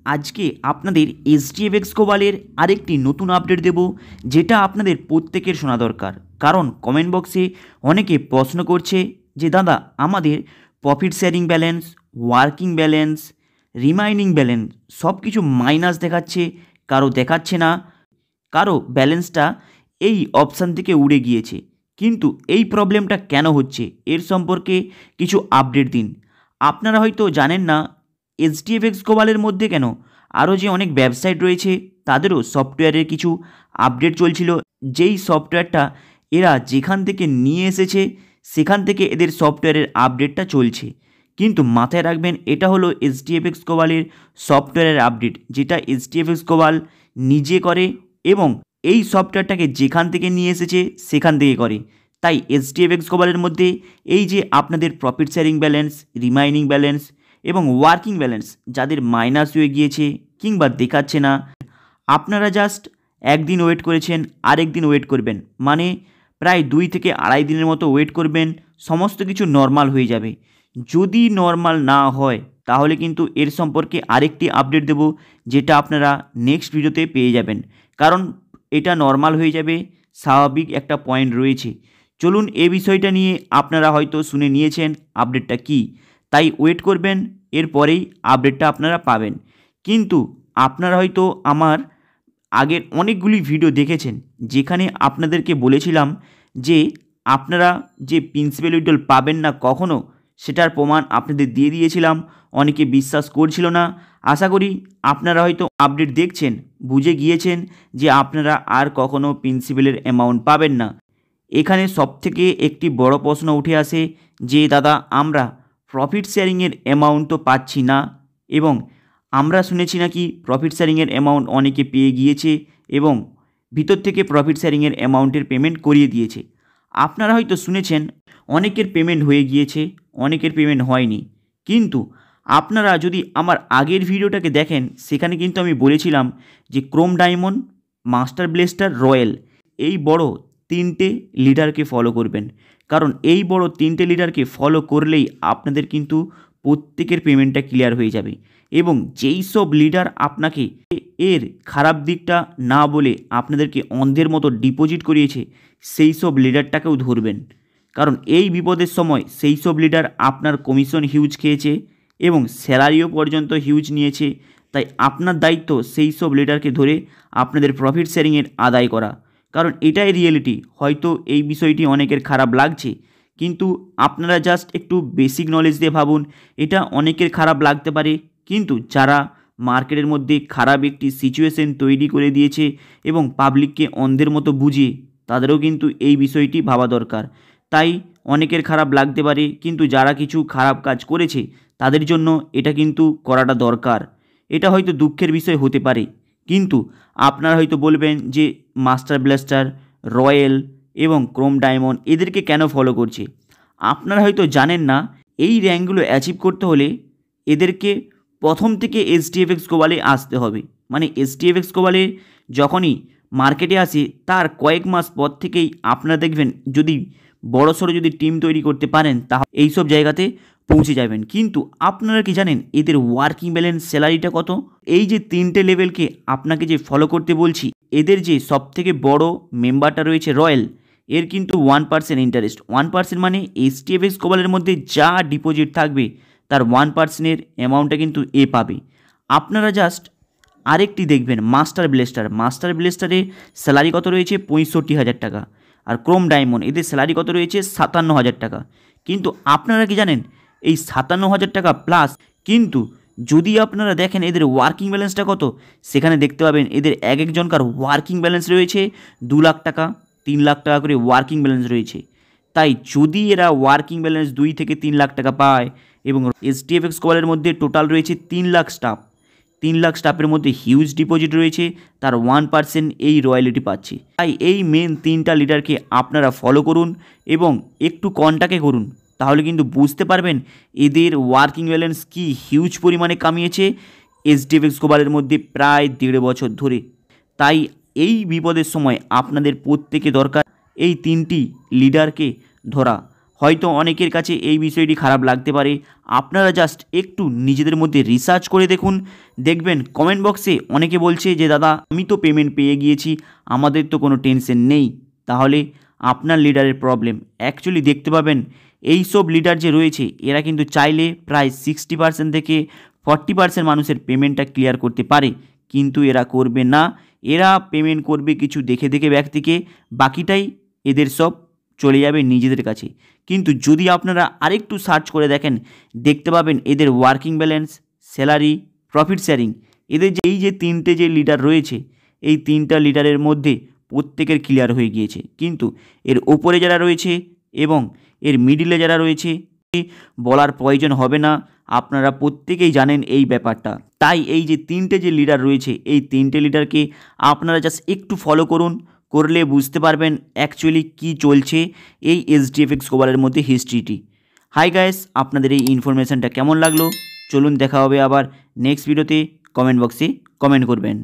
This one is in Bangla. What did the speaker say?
আজকে আপনাদের এসডিএফএক্স গ্লোবালের আরেকটি নতুন আপডেট দেব, যেটা আপনাদের প্রত্যেকের শোনা দরকার। কারণ কমেন্ট বক্সে অনেকে প্রশ্ন করছে যে দাদা আমাদের profit sharing balance, working balance, remaining balance সব কিছু মাইনাস দেখাচ্ছে, কারো দেখাচ্ছে না, কারো ব্যালেন্সটা এই অপশান থেকে উড়ে গিয়েছে। কিন্তু এই প্রবলেমটা কেন হচ্ছে এর সম্পর্কে কিছু আপডেট দিন। আপনারা হয়তো জানেন না এসডিএফএক্স গ্লোবালের মধ্যে কেন আরও যে অনেক ওয়েবসাইট রয়েছে তাদেরও সফটওয়্যারের কিছু আপডেট চলছিল, যেই সফটওয়্যারটা এরা যেখান থেকে নিয়ে এসেছে সেখান থেকে এদের সফটওয়্যারের আপডেটটা চলছে। কিন্তু মাথায় রাখবেন এটা হলো এসডিএফএক্স গ্লোবালের সফটওয়্যারের আপডেট, যেটা এসডিএফএক্স গ্লোবাল নিজে করে এবং এই সফটওয়্যারটাকে যেখান থেকে নিয়ে এসেছে সেখান থেকে করে। তাই এসডিএফএক্স গ্লোবালের মধ্যে এই যে আপনাদের profit sharing balance, remaining balance এবং ওয়ার্কিং ব্যালেন্স যাদের মাইনাস হয়ে গিয়েছে কিংবা দেখাচ্ছে না, আপনারা জাস্ট একদিন ওয়েট করেছেন, আরেক দিন ওয়েট করবেন, মানে প্রায় 2 থেকে আড়াই দিনের মতো ওয়েট করবেন, সমস্ত কিছু নর্মাল হয়ে যাবে। যদি নর্মাল না হয় তাহলে কিন্তু এর সম্পর্কে আরেকটি আপডেট দেব, যেটা আপনারা নেক্সট ভিডিওতে পেয়ে যাবেন। কারণ এটা নর্মাল হয়ে যাবে, স্বাভাবিক একটা পয়েন্ট রয়েছে। চলুন এই বিষয়টা নিয়ে আপনারা হয়তো শুনে নিয়েছেন আপডেটটা কি, তাই ওয়েট করবেন, এরপরেই আপডেটটা আপনারা পাবেন। কিন্তু আপনারা হয়তো আমার আগের অনেকগুলি ভিডিও দেখেছেন যেখানে আপনাদেরকে বলেছিলাম যে আপনারা যে প্রিন্সিপাল উইথড্রল পাবেন না কখনো, সেটার প্রমাণ আপনাদের দিয়ে দিয়েছিলাম। অনেকে বিশ্বাস করছিল না। আশা করি আপনারা হয়তো আপডেট দেখছেন, বুঝে গিয়েছেন যে আপনারা আর কখনো প্রিন্সিপালের অ্যামাউন্ট পাবেন না। এখানে সবথেকে একটি বড় প্রশ্ন উঠে আসে যে দাদা আমরা প্রফিট শেয়ারিংয়ের অ্যামাউন্ট তো পাচ্ছি না, এবং আমরা শুনেছি নাকি প্রফিট শেয়ারিংয়ের অ্যামাউন্ট অনেকে পেয়ে গিয়েছে এবং ভিতর থেকে প্রফিট শেয়ারিংয়ের অ্যামাউন্টের পেমেন্ট করিয়ে দিয়েছে। আপনারা হয়তো শুনেছেন অনেকের পেমেন্ট হয়ে গিয়েছে, অনেকের পেমেন্ট হয়নি। কিন্তু আপনারা যদি আমার আগের ভিডিওটাকে দেখেন, সেখানে কিন্তু আমি বলেছিলাম যে ক্রোম ডায়মন্ড, মাস্টার ব্লেস্টার, রয়্যাল এই বড় 3টে লিডারকে ফলো করবেন। কারণ এই বড় 3টে লিডারকে ফলো করলেই আপনাদের কিন্তু প্রত্যেকের পেমেন্টটা ক্লিয়ার হয়ে যাবে। এবং যেই সব লিডার আপনাকে এর খারাপ দিকটা না বলে আপনাদেরকে অন্ধের মতো ডিপোজিট করিয়েছে, সেই সব লিডারটাকেও ধরবেন। কারণ এই বিপদের সময় সেই সব লিডার আপনার কমিশন হিউজ খেয়েছে এবং স্যালারিও পর্যন্ত হিউজ নিয়েছে। তাই আপনার দায়িত্ব সেই সব লিডারকে ধরে আপনাদের প্রফিট শেয়ারিংয়ের আদায় করা। কারণ এটাই রিয়েলিটি। হয়তো এই বিষয়টি অনেকের খারাপ লাগছে, কিন্তু আপনারা জাস্ট একটু বেসিক নলেজ দিয়ে ভাবুন। এটা অনেকের খারাপ লাগতে পারে, কিন্তু যারা মার্কেটের মধ্যে খারাপ একটি সিচুয়েশন তৈরি করে দিয়েছে এবং পাবলিককে অন্ধের মতো বুঝিয়ে, তাদেরও কিন্তু এই বিষয়টি ভাবা দরকার। তাই অনেকের খারাপ লাগতে পারে, কিন্তু যারা কিছু খারাপ কাজ করেছে তাদের জন্য এটা কিন্তু করাটা দরকার। এটা হয়তো দুঃখের বিষয় হতে পারে, কিন্তু আপনারা হয়তো বলবেন যে মাস্টার ব্লাস্টার, রয়্যাল এবং ক্রোম ডায়মন্ড এদেরকে কেন ফলো করছে। আপনারা হয়তো জানেন না এই র্যাঙ্কগুলো অ্যাচিভ করতে হলে এদেরকে প্রথম থেকে এসডিএফএক্স গ্লোবালে আসতে হবে। মানে এসডিএফএক্স গ্লোবালে যখনই মার্কেটে আসে তার কয়েক মাস পর থেকেই আপনারা দেখবেন, যদি বড়সড় যদি টিম তৈরি করতে পারেন তাহলে এইসব জায়গাতে পৌঁছে যাবেন। কিন্তু আপনারা কি জানেন এদের ওয়ার্কিং ব্যালেন্স, স্যালারিটা কত? এই যে 3টে লেভেলকে আপনাকে যে ফলো করতে বলছি, এদের যে সবথেকে বড় মেম্বারটা রয়েছে রয়্যাল, এর কিন্তু 1% ইন্টারেস্ট। 1% মানে এসডিএফএক্স গ্লোবালের মধ্যে যা ডিপোজিট থাকবে তার 1%-এর অ্যামাউন্টটা কিন্তু এ পাবে। আপনারা জাস্ট আরেকটি দেখবেন মাস্টার ব্লেস্টার। মাস্টার ব্লেস্টারের স্যালারি কত রয়েছে? 65,000 টাকা। আর ক্রোম ডায়মন্ড এদের স্যালারি কত রয়েছে? 57,000 টাকা। কিন্তু আপনারা কি জানেন এই 57,000 টাকা প্লাস কিন্তু যদি আপনারা দেখেন এদের ওয়ার্কিং ব্যালেন্সটা কত, সেখানে দেখতে পাবেন এদের এক একজনকার ওয়ার্কিং ব্যালেন্স রয়েছে 2 লাখ টাকা, 3 লাখ টাকা করে ওয়ার্কিং ব্যালেন্স রয়েছে। তাই যদি এরা ওয়ার্কিং ব্যালেন্স 2 থেকে 3 লাখ টাকা পায় এবং এসডিএফএক্স গ্লোবালের মধ্যে টোটাল রয়েছে 3 লাখ স্টাফ, 3 লাখ স্টাফের মধ্যে হিউজ ডিপোজিট রয়েছে, তার 1% এই রয়্যালিটি পাচ্ছে। তাই এই মেন 3টা লিডারকে আপনারা ফলো করুন এবং একটু কন্টাক্টে করুন, তাহলে কিন্তু বুঝতে পারবেন এদের ওয়ার্কিং ব্যালেন্স কি হিউজ পরিমাণে কামিয়েছে এসডিএফএক্স গ্লোবালের মধ্যে প্রায় 1.5 বছর ধরে। তাই এই বিপদের সময় আপনাদের প্রত্যেকে দরকার এই 3টি লিডারকে ধরা। হয়তো অনেকের কাছে এই বিষয়টি খারাপ লাগতে পারে, আপনারা জাস্ট একটু নিজেদের মধ্যে রিসার্চ করে দেখুন, দেখবেন কমেন্ট বক্সে অনেকে বলছে যে দাদা আমি তো পেমেন্ট পেয়ে গিয়েছি, আমাদের তো কোনো টেনশন নেই। তাহলে আপনার লিডারের প্রবলেম। অ্যাকচুয়ালি দেখতে পাবেন এই সব লিডার যে রয়েছে এরা কিন্তু চাইলে প্রায় 60% থেকে 40% মানুষের পেমেন্টটা ক্লিয়ার করতে পারে, কিন্তু এরা করবে না। এরা পেমেন্ট করবে কিছু দেখে দেখে ব্যক্তিকে, বাকিটাই এদের সব চলে যাবে নিজেদের কাছে। কিন্তু যদি আপনারা আরেকটু সার্চ করে দেখেন, দেখতে পাবেন এদের working balance, salary, profit sharing, এদের যে এই যে তিনটে যে লিডার রয়েছে, এই তিনটা লিডারের মধ্যে প্রত্যেকের ক্লিয়ার হয়ে গিয়েছে। কিন্তু এর ওপরে যারা রয়েছে এবং এর মিডিলে যারা রয়েছে বলার প্রয়োজন হবে না, আপনারা প্রত্যেকেই জানেন এই ব্যাপারটা। তাই এই যে তিনটে যে লিডার রয়েছে এই তিনটে লিডারকে আপনারা জাস্ট একটু ফলো করুন, করলে বুঝতে পারবেন অ্যাকচুয়ালি কি চলছে এই এইচডিএফএক্স গ্লোবালের মধ্যে হিস্ট্রিটি। হাই গাইস, আপনাদের এই ইনফরমেশানটা কেমন লাগলো? চলুন দেখা হবে আবার নেক্সট ভিডিওতে। কমেন্ট বক্সে কমেন্ট করবেন।